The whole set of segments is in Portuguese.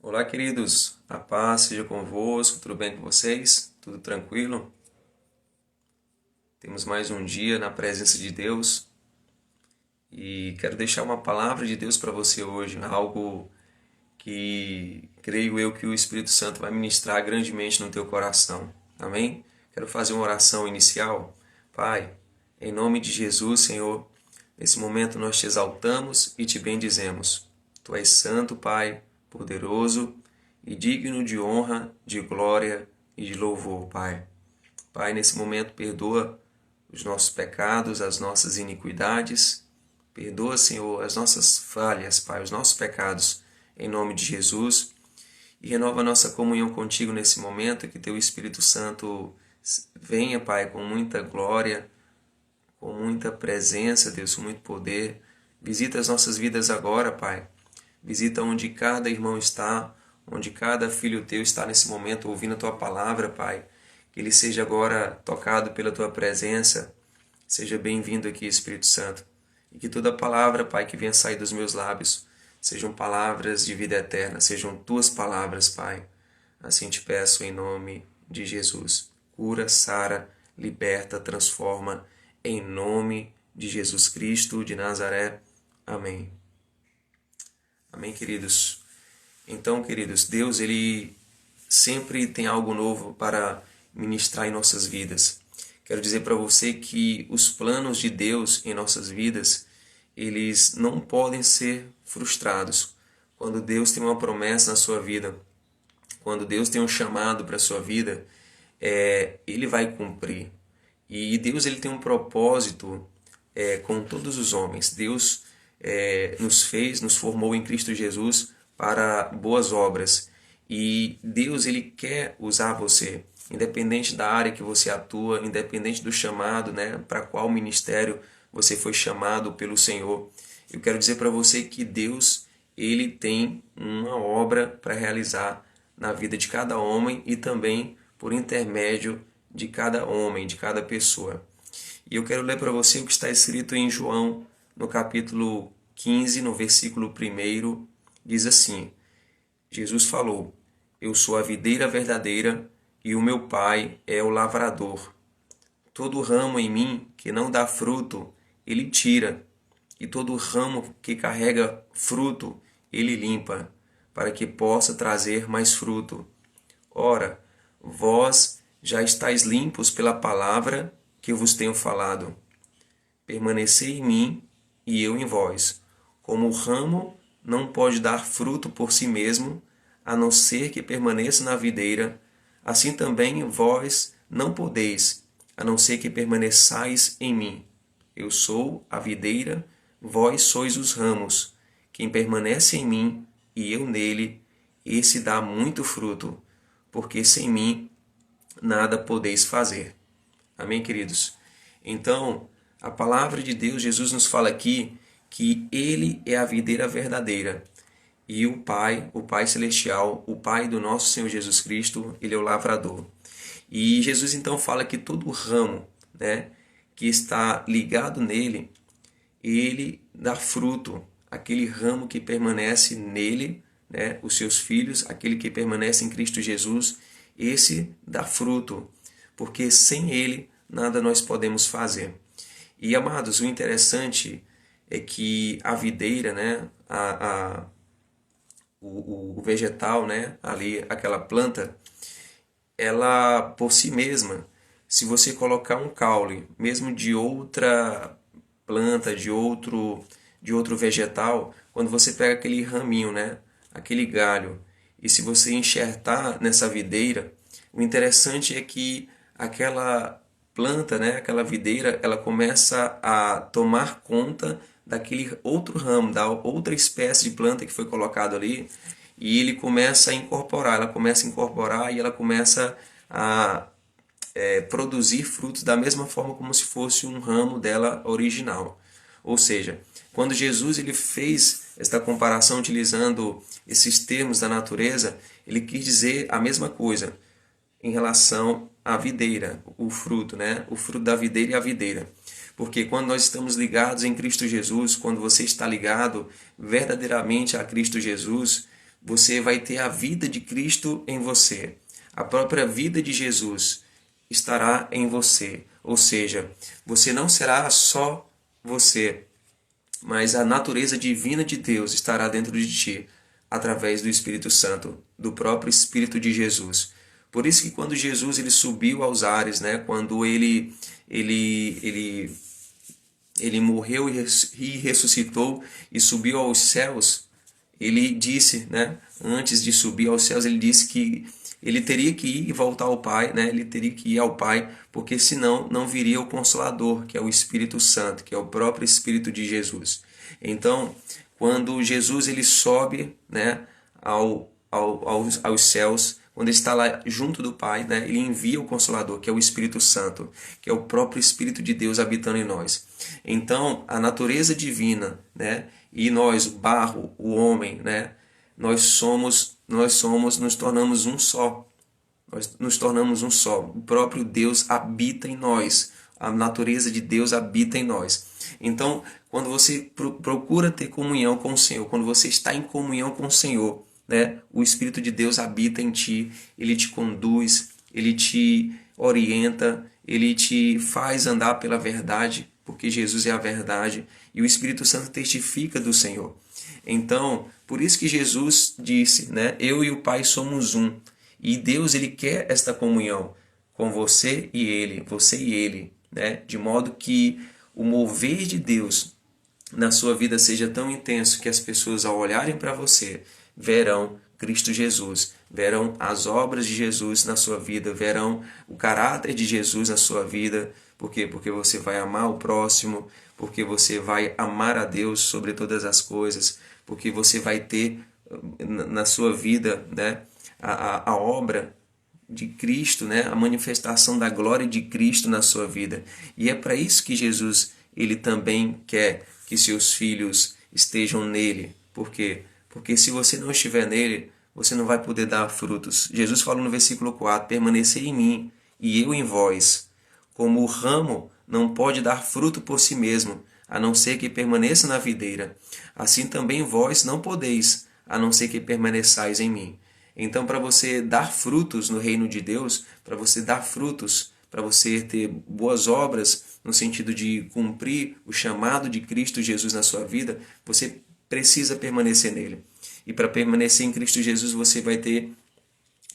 Olá, queridos. A paz seja convosco. Tudo bem com vocês? Tudo tranquilo? Temos mais um dia na presença de Deus e quero deixar uma palavra de Deus para você hoje, algo que creio eu que o Espírito Santo vai ministrar grandemente no teu coração. Amém? Quero fazer uma oração inicial. Pai, em nome de Jesus, Senhor, nesse momento nós te exaltamos e te bendizemos. Tu és santo, Pai, poderoso e digno de honra, de glória e de louvor, Pai. Pai, nesse momento, perdoa os nossos pecados, as nossas iniquidades. Perdoa, Senhor, as nossas falhas, Pai, os nossos pecados, em nome de Jesus. E renova a nossa comunhão contigo nesse momento, que teu Espírito Santo venha, Pai, com muita glória, com muita presença, Deus, com muito poder. Visita as nossas vidas agora, Pai. Visita onde cada irmão está, onde cada filho teu está nesse momento ouvindo a tua palavra, Pai. Que ele seja agora tocado pela tua presença. Seja bem-vindo aqui, Espírito Santo. E que toda palavra, Pai, que venha sair dos meus lábios, sejam palavras de vida eterna, sejam tuas palavras, Pai. Assim te peço em nome de Jesus. Cura, sara, liberta, transforma, em nome de Jesus Cristo de Nazaré. Amém. Amém, queridos. Então, queridos, Deus, ele sempre tem algo novo para ministrar em nossas vidas. Quero dizer para você que os planos de Deus em nossas vidas, eles não podem ser frustrados. Quando Deus tem uma promessa na sua vida, quando Deus tem um chamado para a sua vida, Ele vai cumprir. E Deus, ele tem um propósito com todos os homens. Deus nos formou em Cristo Jesus para boas obras. E Deus, ele quer usar você, independente da área que você atua, independente do chamado, né, para qual ministério você foi chamado pelo Senhor. Eu quero dizer para você que Deus, ele tem uma obra para realizar na vida de cada homem e também por intermédio de cada homem, de cada pessoa. E eu quero ler para você o que está escrito em João, no capítulo 15, no versículo 1, diz assim: Jesus falou: Eu sou a videira verdadeira e o meu Pai é o lavrador. Todo ramo em mim que não dá fruto, ele tira, e todo ramo que carrega fruto, ele limpa, para que possa trazer mais fruto. Ora, vós já estáis limpos pela palavra que eu vos tenho falado. Permanecei em mim e eu em vós. Como o ramo não pode dar fruto por si mesmo, a não ser que permaneça na videira, assim também vós não podeis, a não ser que permaneçais em mim. Eu sou a videira, vós sois os ramos. Quem permanece em mim e eu nele, esse dá muito fruto, porque sem mim nada podeis fazer. Amém, queridos? Então, a palavra de Deus, Jesus nos fala aqui que ele é a videira verdadeira. E o Pai Celestial, o Pai do nosso Senhor Jesus Cristo, ele é o lavrador. E Jesus então fala que todo ramo, né, que está ligado nele, ele dá fruto. Aquele ramo que permanece nele, né, os seus filhos, aquele que permanece em Cristo Jesus, esse dá fruto, porque sem ele nada nós podemos fazer. E amados, o interessante é que a videira, né, o vegetal, né, ali aquela planta, ela por si mesma, se você colocar um caule, mesmo de outra planta, de outro vegetal, quando você pega aquele raminho, né, aquele galho, e se você enxertar nessa videira, o interessante é que aquela planta, né, aquela videira, ela começa a tomar conta daquele outro ramo, da outra espécie de planta que foi colocado ali, e ele começa a incorporar, ela começa a incorporar e ela começa a produzir frutos da mesma forma como se fosse um ramo dela original. Ou seja, quando Jesus ele fez esta comparação utilizando esses termos da natureza, ele quis dizer a mesma coisa em relação à videira, o fruto, né? O fruto da videira e a videira. Porque quando nós estamos ligados em Cristo Jesus, quando você está ligado verdadeiramente a Cristo Jesus, você vai ter a vida de Cristo em você. A própria vida de Jesus estará em você. Ou seja, você não será só você, mas a natureza divina de Deus estará dentro de ti, através do Espírito Santo, do próprio Espírito de Jesus. Por isso que quando Jesus ele subiu aos ares, né, quando ele morreu e ressuscitou e subiu aos céus, ele disse, né, antes de subir aos céus, ele disse que ele teria que ir e voltar ao Pai, né? Ele teria que ir ao Pai, porque senão não viria o Consolador, que é o Espírito Santo, que é o próprio Espírito de Jesus. Então, quando Jesus ele sobe, né, aos céus, quando ele está lá junto do Pai, né, ele envia o Consolador, que é o Espírito Santo, que é o próprio Espírito de Deus habitando em nós. Então, a natureza divina, né, e nós, o barro, o homem, né, nos tornamos um só. Nós nos tornamos um só. O próprio Deus habita em nós. A natureza de Deus habita em nós. Então, quando você procura ter comunhão com o Senhor, quando você está em comunhão com o Senhor, né, o Espírito de Deus habita em ti, ele te conduz, ele te orienta, ele te faz andar pela verdade, porque Jesus é a verdade, e o Espírito Santo testifica do Senhor. Então, por isso que Jesus disse, né, eu e o Pai somos um. E Deus ele quer esta comunhão com você e ele, né, de modo que o mover de Deus na sua vida seja tão intenso que as pessoas ao olharem para você verão Cristo Jesus, verão as obras de Jesus na sua vida, verão o caráter de Jesus na sua vida. Por quê? Porque você vai amar o próximo, porque você vai amar a Deus sobre todas as coisas, porque você vai ter na sua vida, né, a obra de Cristo, né, a manifestação da glória de Cristo na sua vida. E é para isso que Jesus ele também quer que seus filhos estejam nele. Por quê? Porque se você não estiver nele, você não vai poder dar frutos. Jesus falou no versículo 4, permanecei em mim e eu em vós. Como o ramo não pode dar fruto por si mesmo, a não ser que permaneça na videira, assim também vós não podeis, a não ser que permaneçais em mim. Então, para você dar frutos no reino de Deus, para você dar frutos, para você ter boas obras, no sentido de cumprir o chamado de Cristo Jesus na sua vida, você precisa permanecer nele. E para permanecer em Cristo Jesus, você vai ter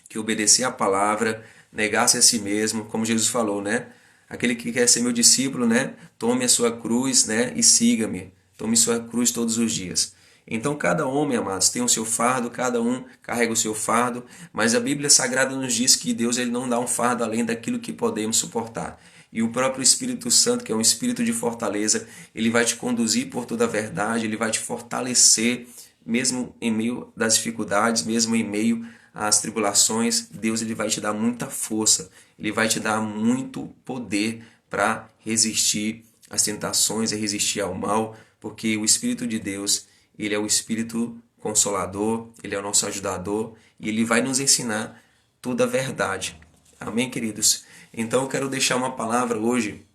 que obedecer a palavra, negar-se a si mesmo, como Jesus falou, né? Aquele que quer ser meu discípulo, né? Tome a sua cruz, né? E siga-me. Tome sua cruz todos os dias. Então, cada homem, amados, tem o seu fardo, cada um carrega o seu fardo, mas a Bíblia Sagrada nos diz que Deus ele não dá um fardo além daquilo que podemos suportar. E o próprio Espírito Santo, que é um espírito de fortaleza, ele vai te conduzir por toda a verdade, ele vai te fortalecer, mesmo em meio das dificuldades, mesmo em meio às tribulações. Deus ele vai te dar muita força, ele vai te dar muito poder para resistir às tentações e resistir ao mal, porque o Espírito de Deus ele é o Espírito Consolador, ele é o nosso ajudador e ele vai nos ensinar toda a verdade. Amém, queridos? Então eu quero deixar uma palavra hoje,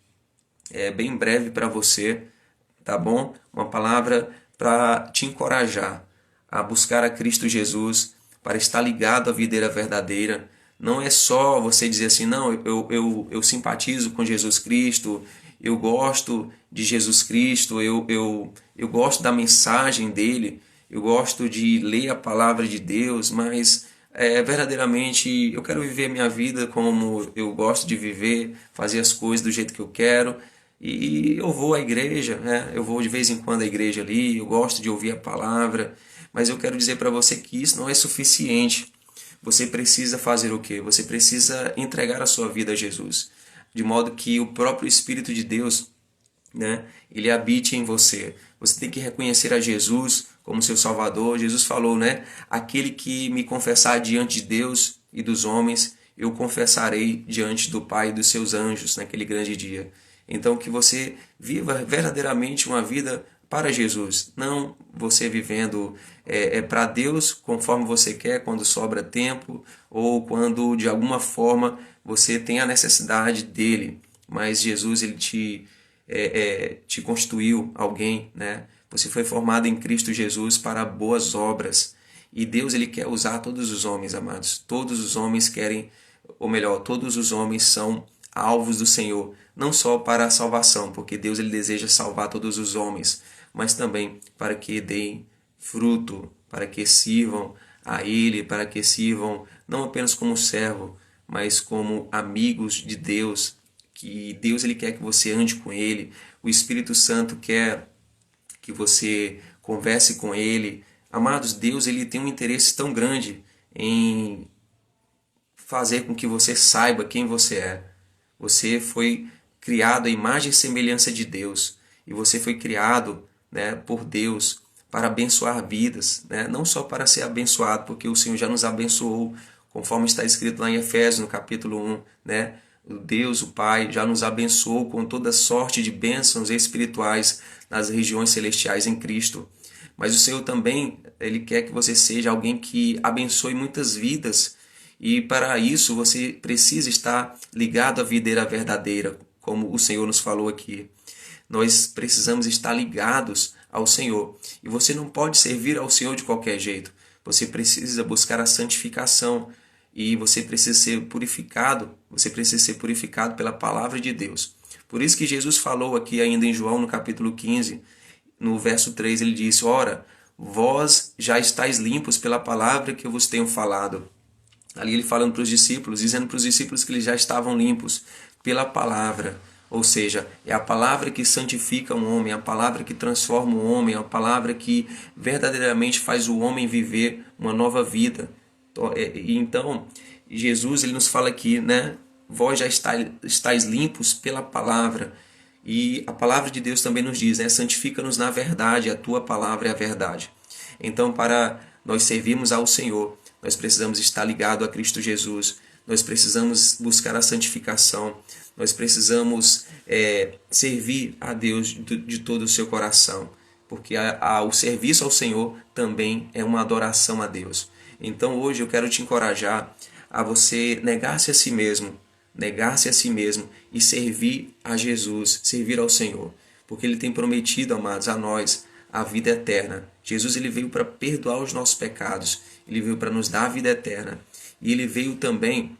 bem breve para você, tá bom? Uma palavra para te encorajar a buscar a Cristo Jesus, para estar ligado à videira verdadeira. Não é só você dizer assim, não, eu simpatizo com Jesus Cristo, eu gosto de Jesus Cristo, eu gosto da mensagem dele, eu gosto de ler a palavra de Deus, mas verdadeiramente eu quero viver minha vida como eu gosto de viver, fazer as coisas do jeito que eu quero. E eu vou à igreja, né? Eu vou de vez em quando à igreja ali, eu gosto de ouvir a palavra, mas eu quero dizer para você que isso não é suficiente. Você precisa fazer o quê? Você precisa entregar a sua vida a Jesus, de modo que o próprio Espírito de Deus, né, ele habite em você. Você tem que reconhecer a Jesus como seu Salvador. Jesus falou, né, aquele que me confessar diante de Deus e dos homens, eu confessarei diante do Pai e dos seus anjos naquele grande dia. Então que você viva verdadeiramente uma vida para Jesus, não você vivendo para Deus conforme você quer, quando sobra tempo ou quando de alguma forma você tem a necessidade dele, mas Jesus ele te constituiu alguém, né? Você foi formado em Cristo Jesus para boas obras E Deus, ele quer usar todos os homens, amados. Todos os homens querem, ou melhor, todos os homens são alvos do Senhor, não só para a salvação, porque Deus, ele deseja salvar todos os homens, mas também para que deem fruto, para que sirvam a Ele, para que sirvam não apenas como servo, mas como amigos de Deus, que Deus, ele quer que você ande com Ele, o Espírito Santo quer que você converse com Ele. Amados, Deus, ele tem um interesse tão grande em fazer com que você saiba quem você é. Você foi criado à imagem e semelhança de Deus, e você foi criado, né, por Deus para abençoar vidas, né? Não só para ser abençoado, porque o Senhor já nos abençoou, conforme está escrito lá em Efésios, no capítulo 1, né? O Deus, o Pai, já nos abençoou com toda sorte de bênçãos espirituais nas regiões celestiais em Cristo. Mas o Senhor também, ele quer que você seja alguém que abençoe muitas vidas, e para isso você precisa estar ligado à videira verdadeira, como o Senhor nos falou aqui. Nós precisamos estar ligados ao Senhor. E você não pode servir ao Senhor de qualquer jeito. Você precisa buscar a santificação e você precisa ser purificado. Você precisa ser purificado pela palavra de Deus. Por isso que Jesus falou aqui ainda em João, no capítulo 15, no verso 3, ele disse: ora, vós já estáis limpos pela palavra que eu vos tenho falado. Ali ele falando para os discípulos, dizendo para os discípulos que eles já estavam limpos pela palavra. Ou seja, é a palavra que santifica um homem, a palavra que transforma um homem, a palavra que verdadeiramente faz o homem viver uma nova vida. Então, Jesus, ele nos fala aqui, né? Vós já estáis limpos pela palavra. E a palavra de Deus também nos diz, né? Santifica-nos na verdade, a tua palavra é a verdade. Então, para nós servirmos ao Senhor, nós precisamos estar ligados a Cristo Jesus, nós precisamos buscar a santificação, nós precisamos servir a Deus de todo o seu coração, porque o serviço ao Senhor também é uma adoração a Deus. Então hoje eu quero te encorajar a você negar-se a si mesmo e servir a Jesus, servir ao Senhor, porque Ele tem prometido, amados, a nós a vida eterna. Jesus, ele veio para perdoar os nossos pecados, ele veio para nos dar a vida eterna, e ele veio também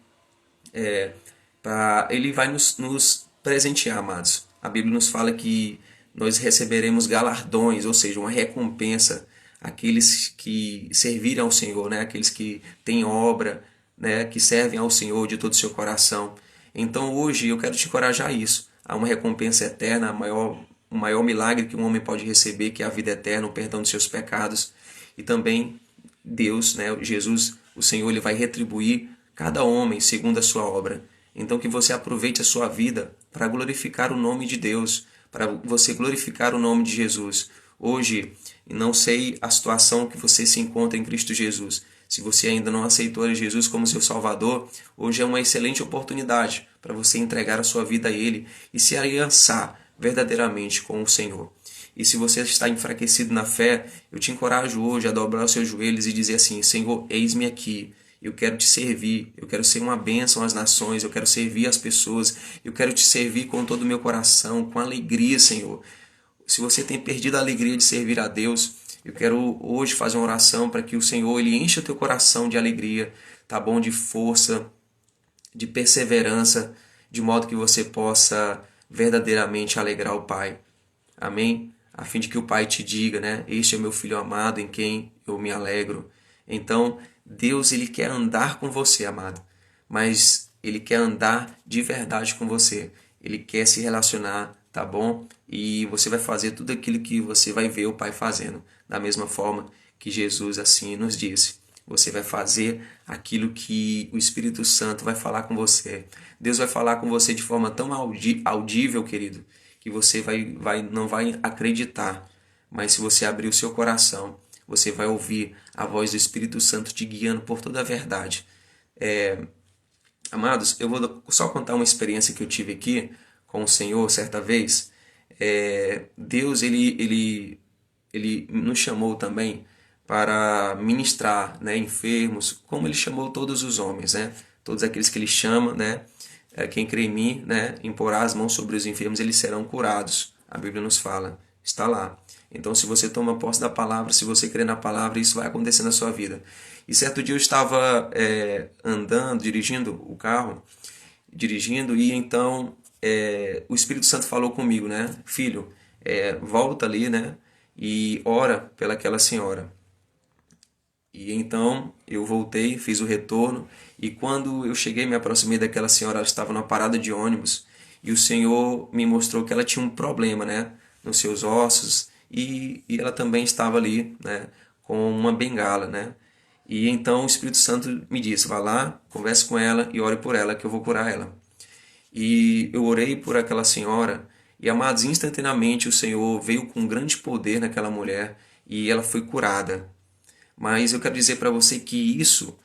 ele vai nos presentear, amados. A Bíblia nos fala que nós receberemos galardões, ou seja, uma recompensa, aqueles que servirem ao Senhor, né? Aqueles que têm obra, né? Que servem ao Senhor de todo o seu coração. Então hoje eu quero te encorajar a isso. Há uma recompensa eterna, o maior milagre que um homem pode receber, que é a vida eterna, o perdão dos seus pecados. E também Deus, né? Jesus, o Senhor, ele vai retribuir cada homem segundo a sua obra. Então que você aproveite a sua vida para glorificar o nome de Deus, para você glorificar o nome de Jesus. Hoje, não sei a situação que você se encontra em Cristo Jesus. Se você ainda não aceitou Jesus como seu Salvador, hoje é uma excelente oportunidade para você entregar a sua vida a Ele e se aliançar verdadeiramente com o Senhor. E se você está enfraquecido na fé, eu te encorajo hoje a dobrar os seus joelhos e dizer assim: Senhor, eis-me aqui. Eu quero te servir, eu quero ser uma bênção às nações, eu quero servir as pessoas, eu quero te servir com todo o meu coração, com alegria, Senhor. Se você tem perdido a alegria de servir a Deus, eu quero hoje fazer uma oração para que o Senhor ele encha o teu coração de alegria, tá bom? De força, de perseverança, de modo que você possa verdadeiramente alegrar o Pai. Amém? A fim de que o Pai te diga, né? Este é o meu filho amado em quem eu me alegro. Então, Deus, ele quer andar com você, amado, mas ele quer andar de verdade com você. Ele quer se relacionar, tá bom? E você vai fazer tudo aquilo que você vai ver o Pai fazendo, da mesma forma que Jesus assim nos disse. Você vai fazer aquilo que o Espírito Santo vai falar com você. Deus vai falar com você de forma tão audível, querido, que você não vai acreditar. Mas se você abrir o seu coração, você vai ouvir a voz do Espírito Santo te guiando por toda a verdade. Amados, eu vou só contar uma experiência que eu tive aqui com o Senhor certa vez. Deus, ele nos chamou também para ministrar, né, enfermos, como ele chamou todos os homens, né? Todos aqueles que ele chama, né? Quem crê em mim, né, imporá as mãos sobre os enfermos, eles serão curados. A Bíblia nos fala, está lá. Então, se você toma posse da palavra, se você crê na palavra, isso vai acontecer na sua vida. E certo dia eu estava andando, dirigindo o carro, e então o Espírito Santo falou comigo, né? Filho, volta ali, né? E ora pelaquela senhora. E então eu voltei, fiz o retorno, e quando eu cheguei, me aproximei daquela senhora, ela estava numa parada de ônibus, e o Senhor me mostrou que ela tinha um problema, né, nos seus ossos, e ela também estava ali, né, com uma bengala, né. E então o Espírito Santo me disse, vá lá, converse com ela e ore por ela, que eu vou curar ela. E eu orei por aquela senhora, e amados, instantaneamente o Senhor veio com grande poder naquela mulher, e ela foi curada. Mas eu quero dizer para você que isso,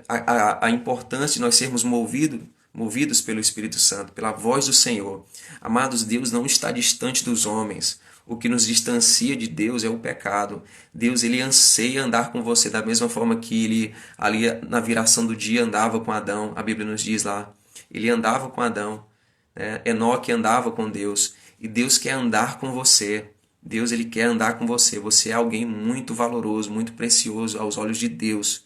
a importância de nós sermos movidos pelo Espírito Santo, pela voz do Senhor. Amados, Deus não está distante dos homens. O que nos distancia de Deus é o pecado. Deus, ele anseia andar com você da mesma forma que ele, ali na viração do dia, andava com Adão. A Bíblia nos diz lá. Ele andava com Adão. Enoque andava com Deus. E Deus quer andar com você. Deus, ele quer andar com você. Você é alguém muito valoroso, muito precioso aos olhos de Deus.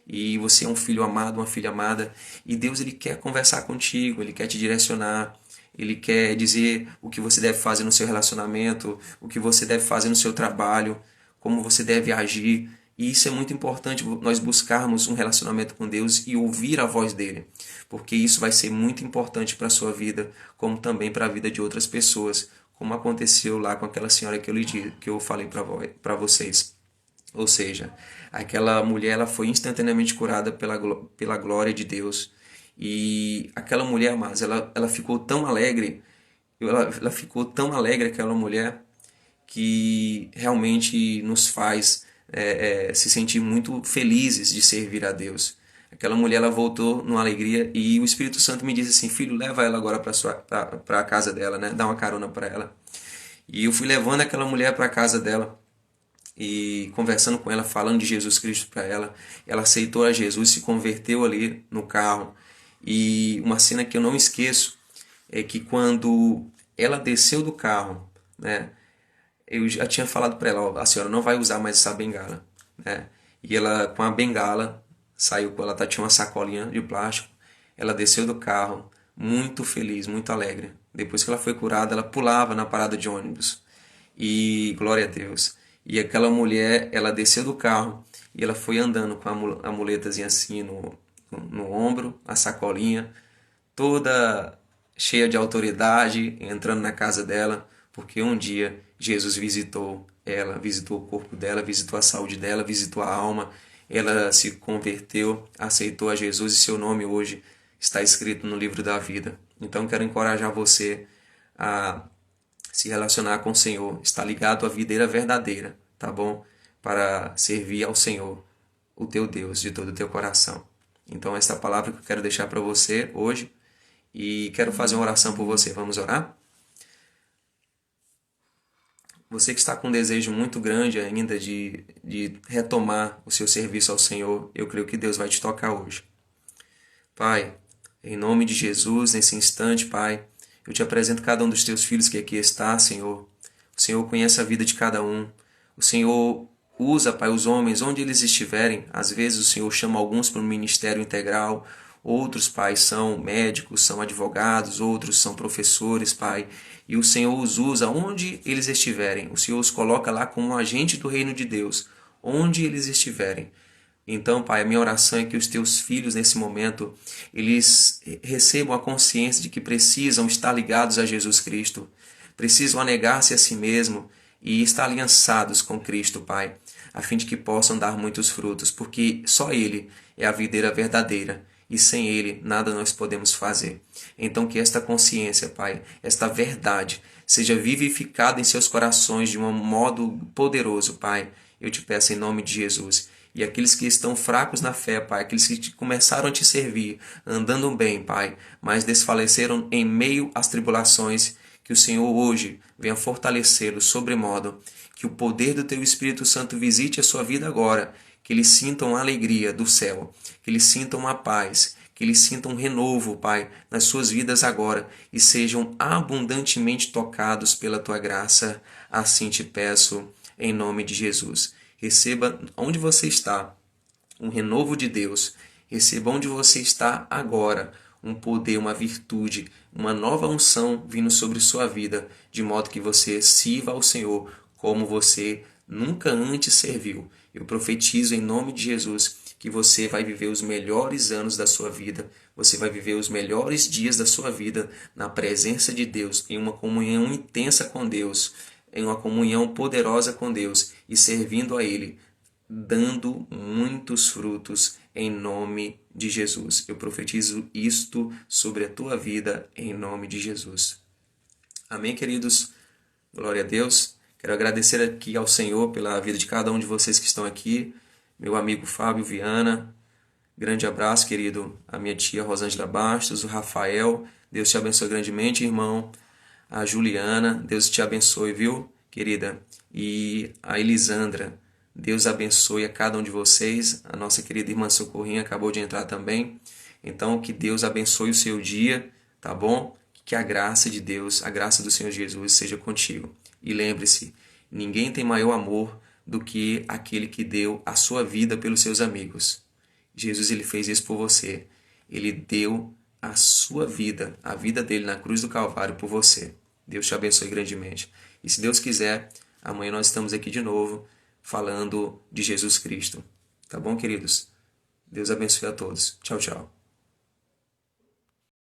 E você é um filho amado, uma filha amada. E Deus, ele quer conversar contigo, ele quer te direcionar. Ele quer dizer o que você deve fazer no seu relacionamento, o que você deve fazer no seu trabalho, como você deve agir. E isso é muito importante, nós buscarmos um relacionamento com Deus e ouvir a voz dele. Porque isso vai ser muito importante para a sua vida, como também para a vida de outras pessoas, como aconteceu lá com aquela senhora que eu falei para vocês. Ou seja, aquela mulher ela foi instantaneamente curada pela glória de Deus. E aquela mulher, mas ela ficou tão alegre, ela ficou tão alegre, aquela mulher, que realmente nos faz se sentir muito felizes de servir a Deus. Aquela mulher ela voltou numa alegria e o Espírito Santo me disse assim, filho, leva ela agora para a casa dela, né? Dá uma carona para ela. E eu fui levando aquela mulher para a casa dela e conversando com ela, falando de Jesus Cristo para ela. Ela aceitou a Jesus, se converteu ali no carro. E uma cena que eu não esqueço é que quando ela desceu do carro, né? Eu já tinha falado para ela, ó, a senhora não vai usar mais essa bengala, né? E ela com a bengala saiu, ela tinha uma sacolinha de plástico. Ela desceu do carro, muito feliz, muito alegre. Depois que ela foi curada, ela pulava na parada de ônibus. E glória a Deus. E aquela mulher, ela desceu do carro e ela foi andando com a muletazinha assim no ombro, a sacolinha, toda cheia de autoridade, entrando na casa dela, porque um dia Jesus visitou ela, visitou o corpo dela, visitou a saúde dela, visitou a alma. Ela se converteu, aceitou a Jesus e seu nome hoje está escrito no livro da vida. Então quero encorajar você a se relacionar com o Senhor, estar ligado à videira verdadeira, tá bom? Para servir ao Senhor, o teu Deus, de todo o teu coração. Então essa é a palavra que eu quero deixar para você hoje e quero fazer uma oração por você. Vamos orar? Você que está com um desejo muito grande ainda de retomar o seu serviço ao Senhor, eu creio que Deus vai te tocar hoje. Pai, em nome de Jesus, nesse instante, Pai, eu te apresento cada um dos teus filhos que aqui está, Senhor. O Senhor conhece a vida de cada um. O Senhor usa, Pai, os homens onde eles estiverem. Às vezes o Senhor chama alguns para um ministério integral. Outros, Pai, são médicos, são advogados, outros são professores, Pai. E o Senhor os usa onde eles estiverem. O Senhor os coloca lá como um agente do reino de Deus, onde eles estiverem. Então, Pai, a minha oração é que os teus filhos, nesse momento, eles recebam a consciência de que precisam estar ligados a Jesus Cristo, precisam anegar-se a si mesmo e estar aliançados com Cristo, Pai, a fim de que possam dar muitos frutos, porque só Ele é a videira verdadeira e sem Ele nada nós podemos fazer. Então que esta consciência, Pai, esta verdade, seja vivificada em seus corações de um modo poderoso, Pai. Eu te peço em nome de Jesus. E aqueles que estão fracos na fé, Pai, aqueles que começaram a te servir, andando bem, Pai, mas desfaleceram em meio às tribulações, que o Senhor hoje venha fortalecê-los sobremodo, que o poder do Teu Espírito Santo visite a sua vida agora, que eles sintam a alegria do céu, que eles sintam a paz, que eles sintam um renovo, Pai, nas suas vidas agora e sejam abundantemente tocados pela Tua graça. Assim te peço, em nome de Jesus. Receba onde você está um renovo de Deus. Receba onde você está agora um poder, uma virtude, uma nova unção vindo sobre sua vida, de modo que você sirva ao Senhor como você nunca antes serviu. Eu profetizo em nome de Jesus que você vai viver os melhores anos da sua vida, você vai viver os melhores dias da sua vida na presença de Deus, em uma comunhão intensa com Deus, em uma comunhão poderosa com Deus e servindo a Ele, dando muitos frutos em nome de Jesus. Eu profetizo isto sobre a tua vida em nome de Jesus. Amém, queridos? Glória a Deus. Quero agradecer aqui ao Senhor pela vida de cada um de vocês que estão aqui. Meu amigo Fábio Viana, grande abraço, querido. A minha tia Rosângela Bastos, o Rafael, Deus te abençoe grandemente, irmão. A Juliana, Deus te abençoe, viu, querida? E a Elisandra, Deus abençoe a cada um de vocês. A nossa querida irmã Socorrinha acabou de entrar também. Então, que Deus abençoe o seu dia, tá bom? Que a graça de Deus, a graça do Senhor Jesus seja contigo. E lembre-se, ninguém tem maior amor do que aquele que deu a sua vida pelos seus amigos. Jesus, ele fez isso por você. Ele deu a sua vida, a vida dele na cruz do Calvário por você. Deus te abençoe grandemente. E se Deus quiser, amanhã nós estamos aqui de novo falando de Jesus Cristo. Tá bom, queridos? Deus abençoe a todos. Tchau, tchau.